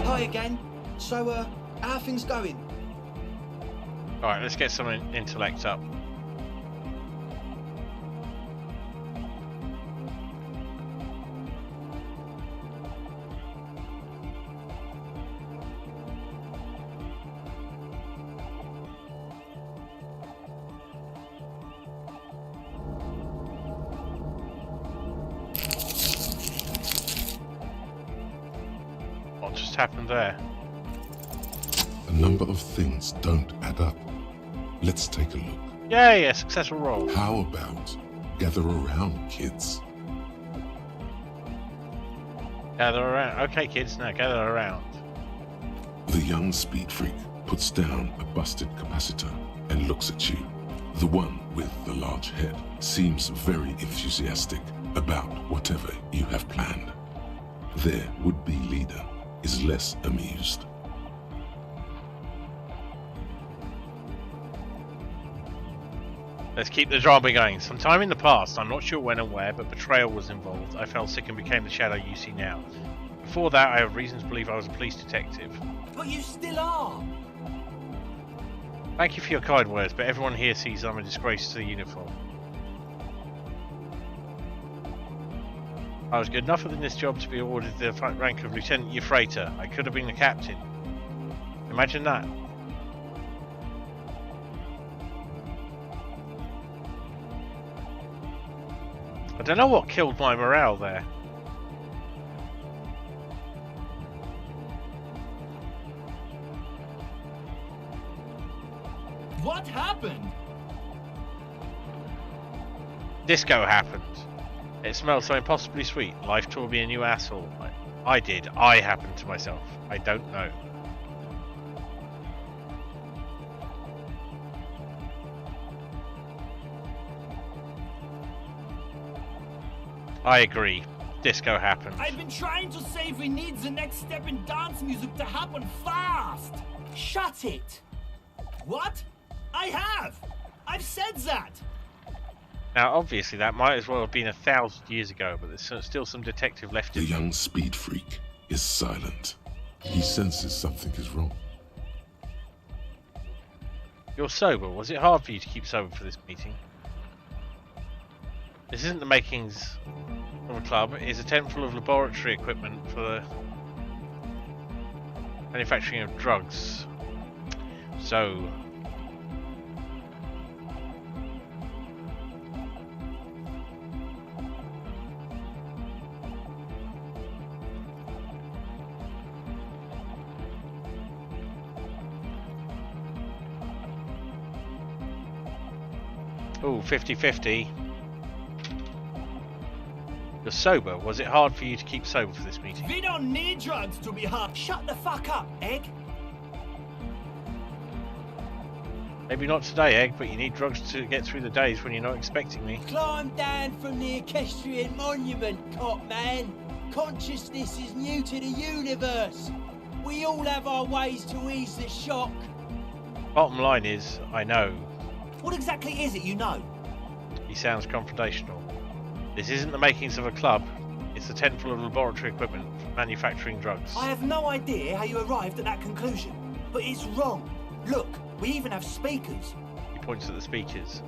Hi again. So, how are things going? Alright, let's get some intellect up. What just happened there? A number of things don't add up. Let's take a look. Yay, a successful roll. How about gather around, kids? Gather around. Okay, kids, now gather around. The young speed freak puts down a busted capacitor and looks at you. The one with the large head seems very enthusiastic about whatever you have planned. Their would-be leader is less amused. Let's keep the drama going. Sometime in the past, I'm not sure when and where, but betrayal was involved. I fell sick and became the shadow you see now. Before that, I have reasons to believe I was a police detective. But you still are. Thank you for your kind words, but everyone here sees I'm a disgrace to the uniform. I was good enough within this job to be awarded the rank of Lieutenant Euphrator. I could have been the captain. Imagine that. I don't know what killed my morale there. What happened? Disco happened. It smelled so impossibly sweet. Life tore me a new asshole. I did. I happened to myself. I don't know. I agree. Disco happened. I've been trying to say we need the next step in dance music to happen fast. Shut it. What? I have. I've said that. Now, obviously, that might as well have been 1,000 years ago, but there's still some detective left The in me. young speed freak is silent. He senses something is wrong. You're sober. Was it hard for you to keep sober for this meeting? This isn't the makings of a club. It is a tent full of laboratory equipment for the manufacturing of drugs. So... Oh, 50-50. You're sober. Was it hard for you to keep sober for this meeting? We don't need drugs to be hard. Shut the fuck up, Egg. Maybe not today, Egg, but you need drugs to get through the days when you're not expecting me. Climb down from the equestrian monument, cop man. Consciousness is new to the universe. We all have our ways to ease the shock. Bottom line is, I know. What exactly is it you know? He sounds confrontational. This isn't the makings of a club. It's a tent full of laboratory equipment for manufacturing drugs. I have no idea how you arrived at that conclusion, but it's wrong. Look, we even have speakers. He points at the speakers.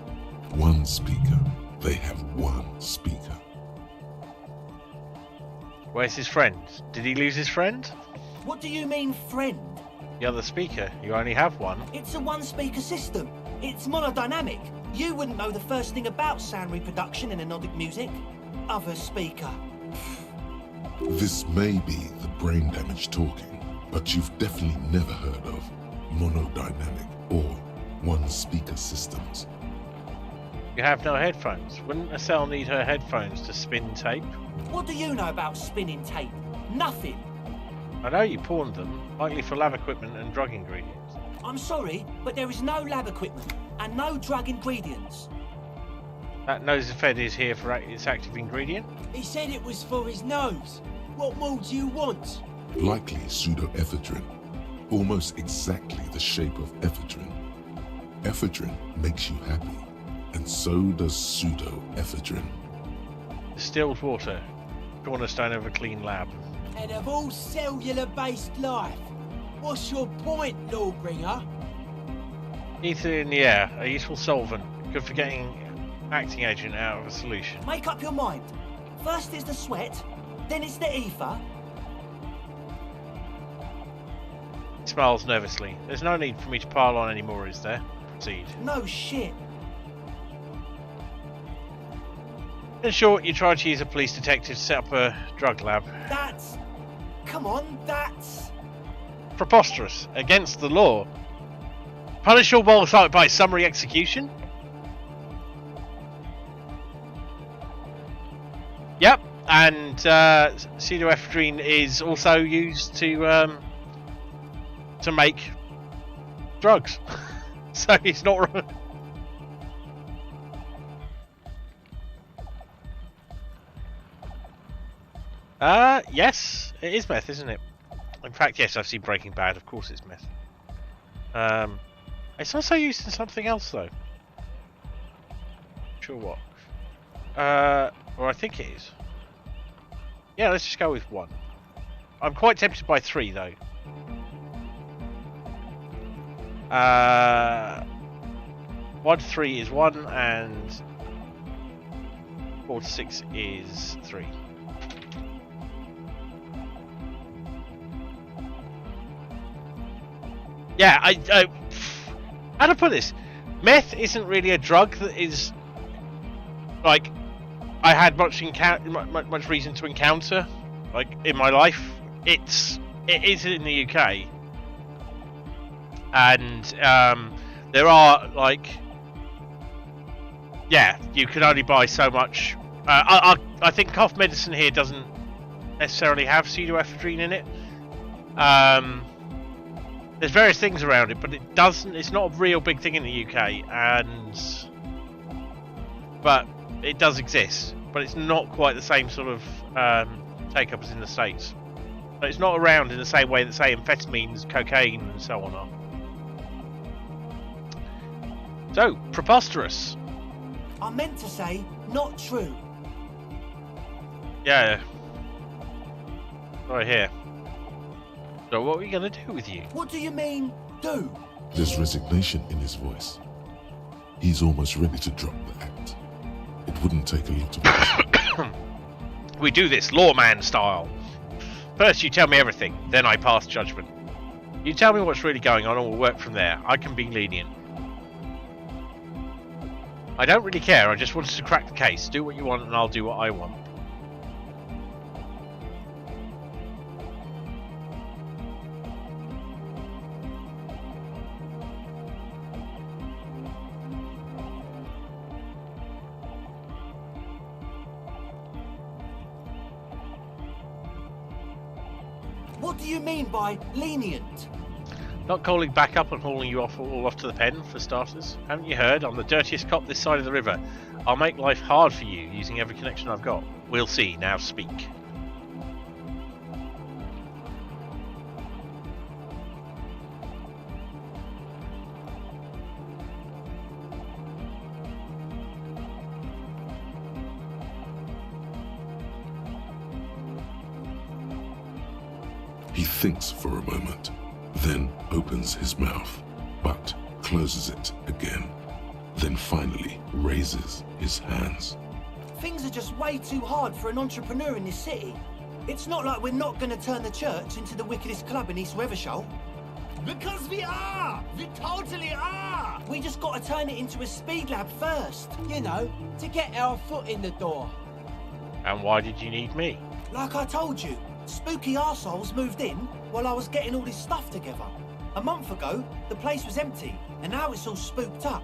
One speaker. They have one speaker. Where's his friend? Did he lose his friend? What do you mean, friend? The other speaker. You only have one. It's a one-speaker system. It's monodynamic. You wouldn't know the first thing about sound reproduction in anodic music. Other speaker. This may be the brain damage talking, but you've definitely never heard of monodynamic or one-speaker systems. You have no headphones. Wouldn't a cell need her headphones to spin tape? What do you know about spinning tape? Nothing. I know you pawned them, likely for lab equipment and drug ingredients. I'm sorry, but there is no lab equipment and no drug ingredients. That nosefed is here for its active ingredient? He said it was for his nose. What more do you want? Likely pseudoephedrine, almost exactly the shape of ephedrine. Ephedrine makes you happy, and so does pseudoephedrine. Distilled water, cornerstone of a clean lab. And of all cellular-based life, what's your point, Lawbringer? Ether in the air, a useful solvent, good for getting acting agent out of a solution. Make up your mind. First is the sweat, then it's the ether. He smiles nervously. There's no need for me to pile on anymore, is there? Proceed. No shit. In short, you tried to use a police detective to set up a drug lab. That's... Come on, that's... Preposterous. Against the law. Punishable by summary execution? Yep, and pseudoephedrine is also used to make drugs. So it's not wrong. Yes, it is meth, isn't it? In fact, yes, I've seen Breaking Bad. Of course, it's meth. It's also used in something else, though. Not sure what. Or I think it is. Yeah, let's just go with 1. I'm quite tempted by 3, though. 1 to 3 is 1, and 4 to 6 is 3. Yeah, I how to put this? Meth isn't really a drug that is like I had much reason to encounter like in my life. It is in the UK, and there are like you can only buy so much. I think cough medicine here doesn't necessarily have pseudoephedrine in it. There's various things around it, but it doesn't. It's not a real big thing in the UK, but it does exist. But it's not quite the same sort of take up as in the States. But it's not around in the same way that, say, amphetamines, cocaine, and so on are. So preposterous. I meant to say, not true. Yeah. Right here. So what are we going to do with you? What do you mean, do? There's resignation in his voice. He's almost ready to drop the act. It wouldn't take a lot of pressure. We do this lawman style. First you tell me everything, then I pass judgment. You tell me what's really going on and we'll work from there. I can be lenient. I don't really care, I just wanted to crack the case. Do what you want and I'll do what I want. What do you mean by lenient? Not calling back up and hauling you all off to the pen, for starters. Haven't you heard? I'm the dirtiest cop this side of the river. I'll make life hard for you, using every connection I've got. We'll see. Now speak. He thinks for a moment, then opens his mouth, but closes it again, then finally raises his hands. Things are just way too hard for an entrepreneur in this city. It's not like we're not going to turn the church into the wickedest club in East Revershoal. Because we are! We totally are! We just got to turn it into a speed lab first. You know, to get our foot in the door. And why did you need me? Like I told you, spooky arseholes moved in while I was getting all this stuff together. A month ago, the place was empty, and now it's all spooked up.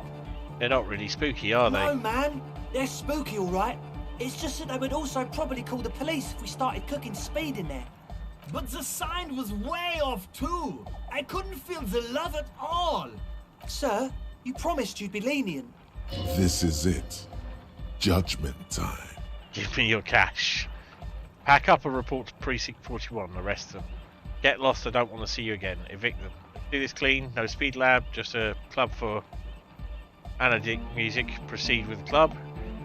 They're not really spooky, are they? No, man. They're spooky, all right. It's just that they would also probably call the police if we started cooking speed in there. But the sign was way off too. I couldn't feel the love at all. Sir, you promised you'd be lenient. This is it. Judgment time. Give me your cash. Pack up and report to Precinct 41. Arrest them. Get lost. I don't want to see you again. Evict them. Do this clean. No speed lab. Just a club for anarchic music. Proceed with the club.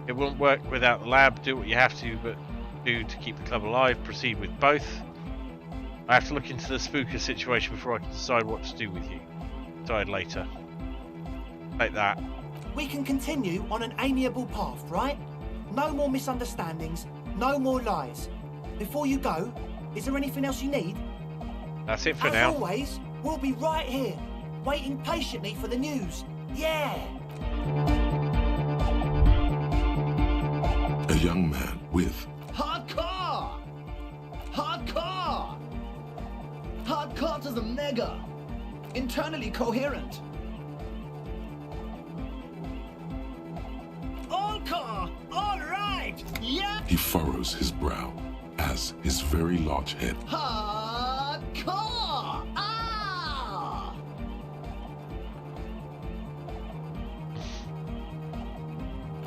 It won't work without the lab. Do what you have to, but do to keep the club alive. Proceed with both. I have to look into the spooker situation before I can decide what to do with you. Decide later. Like that. We can continue on an amiable path, right? No more misunderstandings, no more lies. Before you go, is there anything else you need? That's it for As now. always, we'll be right here, waiting patiently for the news. Yeah! A young man with Hardcore! Hardcore! Hardcore to the mega! Internally coherent. All core! All right! Yeah! he furrows his brow as his very large head Hardcore! Ah!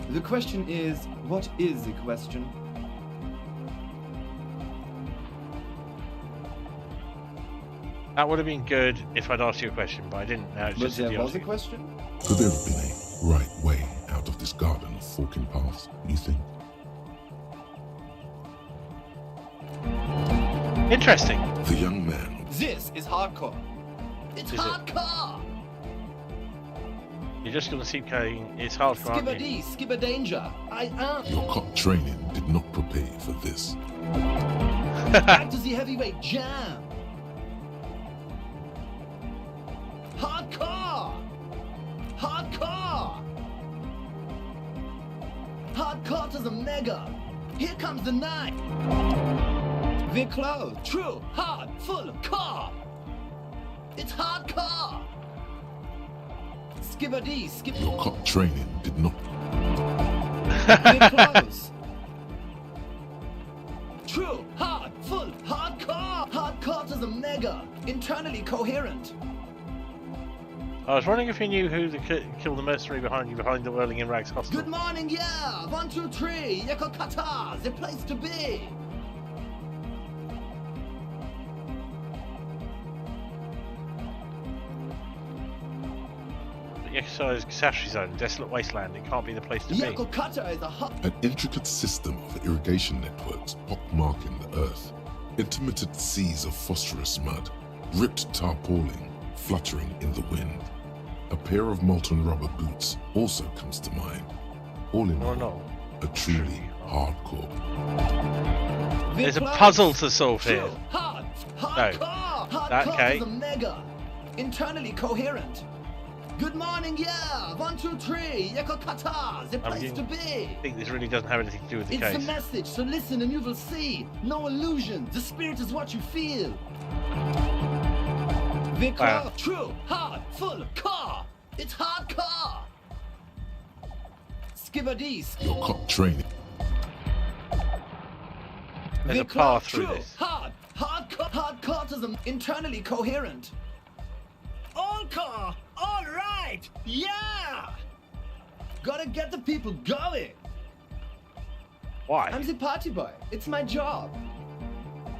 The question is, what is the question? That would have been good if I'd asked you a question, but I didn't. Now it's But just there was a idiotic. question? Could there have been a right way out of this garden of forking paths, you think? Interesting. The young man This is hardcore. It's Is it? hardcore! You're just going to keep going. It's hard for aren't you? Skibber-dee, skibber danger. I am. Your cop training did not prepare you for this. Back to the heavyweight jam. Hardcore! Hardcore! Hardcore to the mega. Here comes the night. We're close. True, hard, full, core. It's hardcore. Skibber-dee, skip. Your cop training did not. We're close. True, hard, full, hardcore. Hardcore to the mega. Internally coherent. I was wondering if you knew who killed the mercenary behind you, behind the Whirling in Rags hostel. Good morning, yeah. 1, 2, 3. Yakokata, the place to be. The exercise catastrophe zone, desolate wasteland. It can't be the place to be. Yakokata is a hot. An intricate system of irrigation networks pockmarking the earth. Intermittent seas of phosphorus mud, ripped tarpaulin fluttering in the wind. A pair of molten rubber boots also comes to mind. All in Or all, not. a truly hardcore. There's a puzzle to solve here. True, hard, hardcore. That Hardcore okay. is a mega. Internally coherent. Good morning, yeah. 1, 2, 3. Yakokata, the place to be. I think this really doesn't have anything to do with the It's the case. message, so listen and you will see. No illusion, the spirit is what you feel. We're Wow. close. True, hard, full, core. It's hardcore. Skibber-dee, Your cop training There's we're a path close. through True, this. hardcore to the internally coherent. All core, all right, yeah. Gotta get the people going. Why? I'm the party boy. It's my job.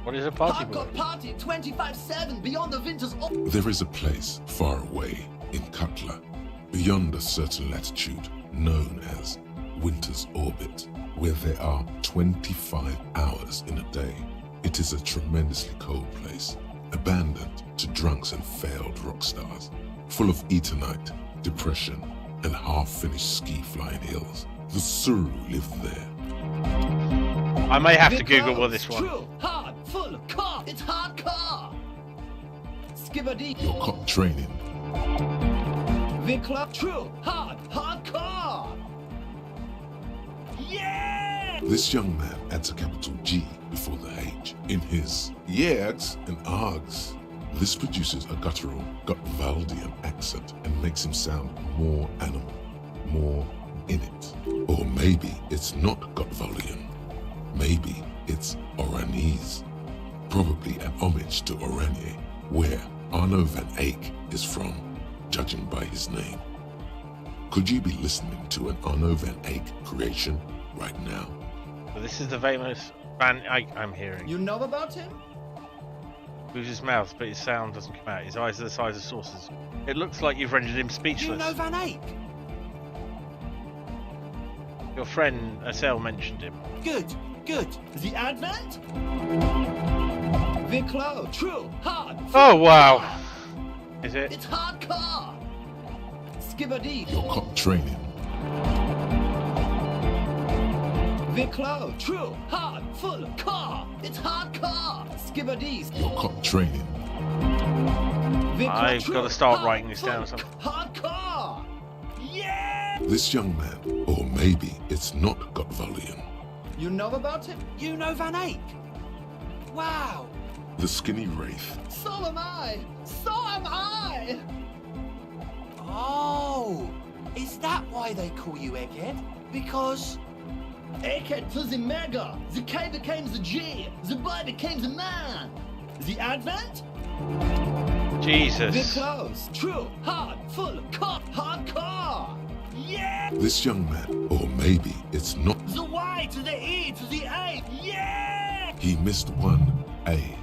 What is a party boy? Hardcore party 25/7 beyond the winter's. There is a place far away in Cutler, beyond a certain latitude known as Winter's Orbit, where there are 25 hours in a day. It is a tremendously cold place, abandoned to drunks and failed rock stars, full of Eternite, depression, and half-finished ski-flying hills. The Suru lived there. I may have to We're Google close. what this one. True, hard, It's hardcore! Skibbity! Your cop training. Vikla, true, hardcore! Yeah! This young man adds a capital G before the H in his yegs and args. This produces a guttural Gotvaldian accent and makes him sound more animal, more in it. Or maybe it's not Gotvaldian. Maybe it's Oranese. Probably an homage to Oranje, where Arno van Eyck is from, judging by his name. Could you be listening to an Arno van Eyck creation right now? Well, this is the famous Van Eyck I'm hearing. You know about him? Moves his mouth, but his sound doesn't come out. His eyes are the size of saucers. It looks like you've rendered him speechless. You know Van Eyck? Your friend Estelle mentioned him. Good. The Advent? Viklo, true, hard. Oh wow! Is it? It's hardcore! Skibbity! Your cop training. Viklo, true, hard, full, car! It's hardcore! Skibbity! Your cop training. I've got to start writing this down or something. Hardcore! Yeah! This young man, or maybe it's not Gotvaldian. You know about him? You know Van Eyck? Wow! The skinny wraith. So am I! Oh! Is that why they call you Egghead? Because... Egghead to the Mega! The K became the G! The boy became the man! The Advent? Jesus. The close, true, hard, full, hardcore! Yeah! This young man, or maybe it's not. The Y to the E to the A! Yeah! He missed one A.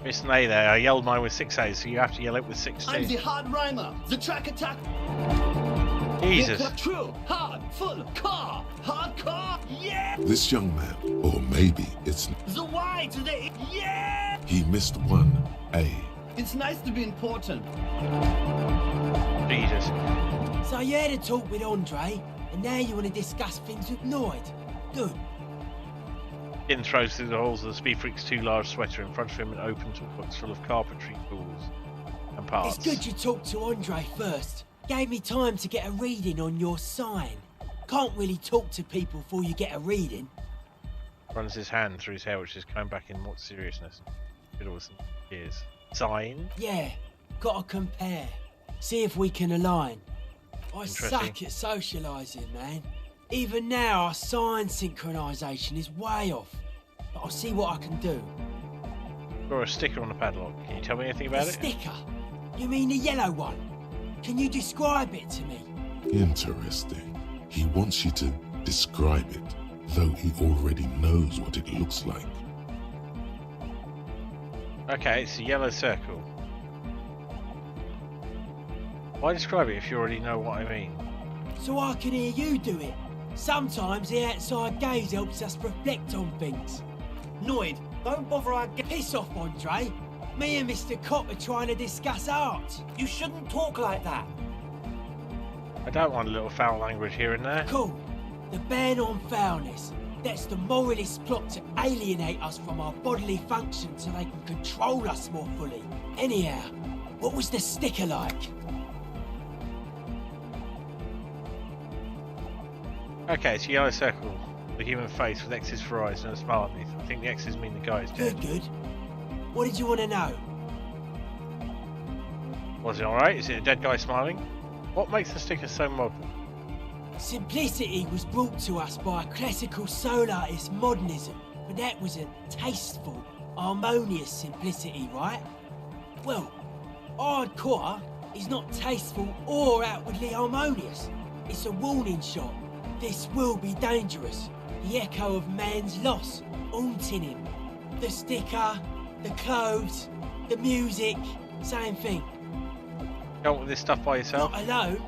Miss an A there. I yelled mine with 6 A's, so you have to yell it with 6 I'm the T's. hard rhymer, the track attack. Jesus. True, hard, full, hardcore, yeah! This young man, or maybe it's. The Y to the E, yeah! He missed one A. It's nice to be important. Jesus. So you had a talk with Andre, and now you want to discuss things with Noid. Good. Ian throws through the holes of the Speed Freak's too large sweater in front of him and opens a box full of carpentry tools and parts. It's good you talked to Andre first. Gave me time to get a reading on your sign. Can't really talk to people before you get a reading. Runs his hand through his hair, which is coming back in more seriousness. It always is. Sign? Yeah, gotta compare. See if we can align. I Interesting. suck at socialising, man. Even now, our sign synchronisation is way off. But I'll see what I can do. Or a sticker on the padlock. Can you tell me anything about The it? sticker? You mean the yellow one? Can you describe it to me? Interesting. He wants you to describe it, though he already knows what it looks like. Okay, it's a yellow circle. Why describe it if you already know what I mean? So I can hear you do it. Sometimes the outside gaze helps us reflect on things. Noid, don't bother our Piss off, Andre. Me and Mr. Cop are trying to discuss art. You shouldn't talk like that. I don't want a little foul language here and there. Cool. The ban on foulness. That's the moralist plot to alienate us from our bodily functions so they can control us more fully. Anyhow, what was the sticker like? Okay, it's a yellow circle. The human face with X's for eyes and a smile underneath. I think the X's mean the guy is dead. Good. What did you want to know? Was it alright? Is it a dead guy smiling? What makes the sticker so modern? Simplicity was brought to us by a classical soul artist, modernism, but that was a tasteful, harmonious simplicity, right? Well, hardcore is not tasteful or outwardly harmonious. It's a warning shot. This will be dangerous. The echo of man's loss, haunting him. The sticker, the clothes, the music, same thing. Go on with this stuff by yourself? Not alone.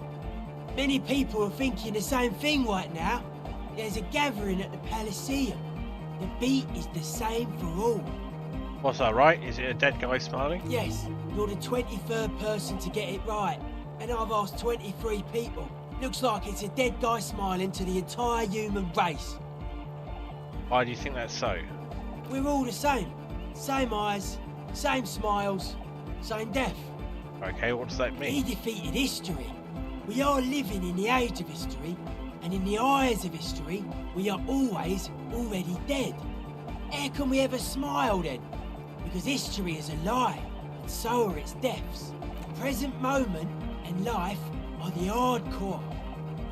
Many people are thinking the same thing right now. There's a gathering at the Palaceum. The beat is the same for all. What's that, right? Is it a dead guy smiling? Yes, you're the 23rd person to get it right. And I've asked 23 people. Looks like it's a dead guy smiling to the entire human race. Why do you think that's so? We're all the same. Same eyes, same smiles, same death. Okay, what does that He mean? defeated history. We are living in the age of history, and in the eyes of history, we are always already dead. How can we ever smile then? Because history is a lie, and so are its deaths. The present moment and life are the hardcore.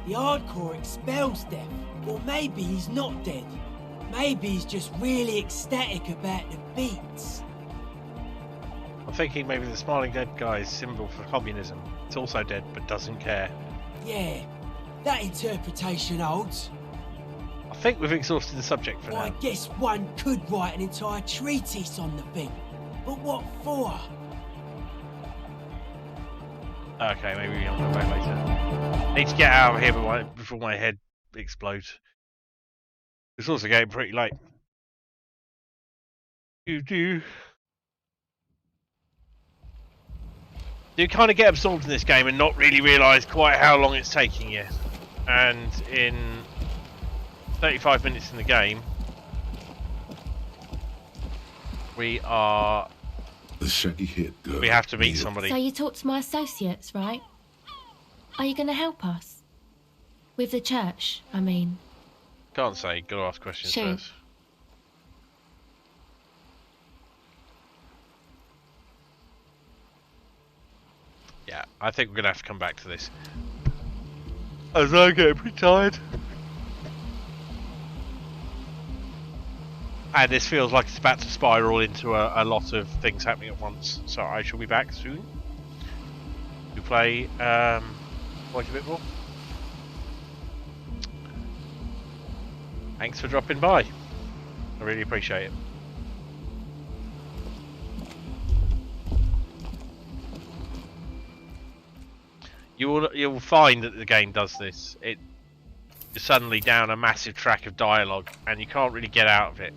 The hardcore expels death. Or maybe he's not dead. Maybe he's just really ecstatic about the beats. I'm thinking maybe the smiling dead guy is symbol for communism. It's also dead, but doesn't care. Yeah, that interpretation holds. I think we've exhausted the subject for I now. guess one could write an entire treatise on the thing. But what for? Okay, maybe we can come back later. Need to get out of here before my head explodes. It's also getting pretty late. You kind of get absorbed in this game and not really realise quite how long it's taking you. And in 35 minutes in the game, we are... The shaggy-haired girl. We have to meet Neil. somebody. So you talked to my associates, right? Are you going to help us? With the church, I mean. Can't say. Got to ask questions Sure. first. Yeah, I think we're going to have to come back to this. As I get pretty tired. And this feels like it's about to spiral into a lot of things happening at once. So I shall be back soon to play quite a bit more. Thanks for dropping by. I really appreciate it. You'll find that the game does this. You're suddenly down a massive track of dialogue and you can't really get out of it.